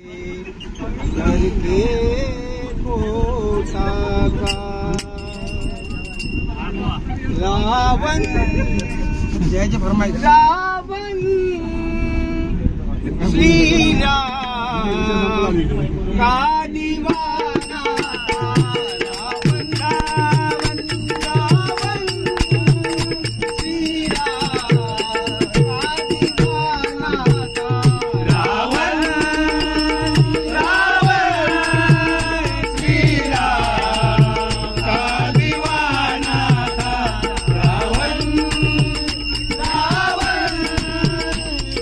करके पोछा रावण जय जय फरमाई रावण श्री राम का दीवाना रावण रावण रावण श्री राम का दीवाना था रावण रावण श्री राम का दीवाना था रावण रावण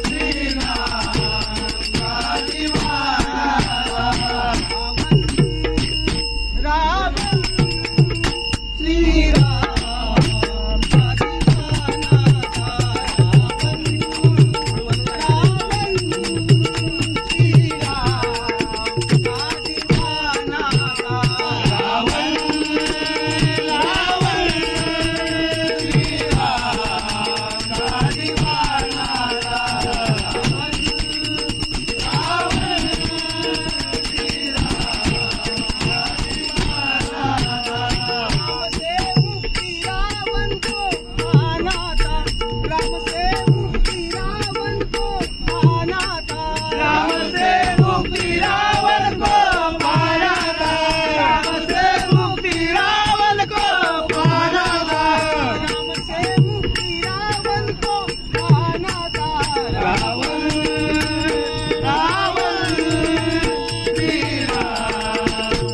श्री राम का दीवाना था रावण श्री राम का दीवाना था रावण रावण श्री राम का दीवाना था रावण रावण श्री राम का दीवाना था रावण रावण श्री राम से मुक्ति रावण को पाना था राम से मुक्ति रावण को पाना था राम से मुक्ति रावण को पाना था राम से मुक्ति रावण को पाना था रावण रावण श्री राम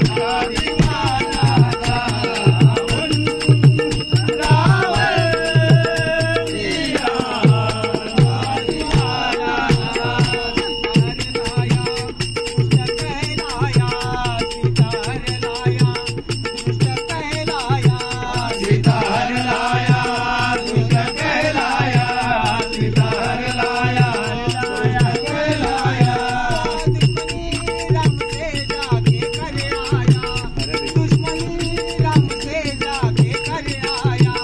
का दीवाना था रावण रावण श्री राम का दीवाना था सितार लाया दुष्ट कहलाया सितार लाया दुष्ट कहलाया दुश्मनी राम से जाके कर आया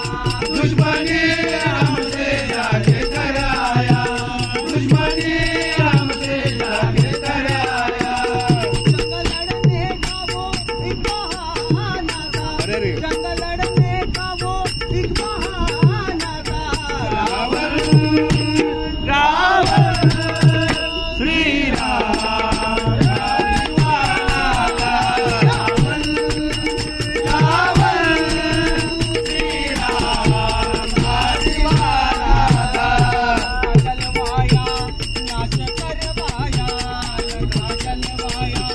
दुश्मनी राम से जाके कर आया दुश्मनी राम से जाके कर आया जंग लड़ने का वो एक बहाना था जंग लड़ने का वो एक बहाना था रावण रावण श्री राम का दीवाना था रावण रावण श्री राम का दीवाना था जलवाया नाश करवाया लगा जलवाया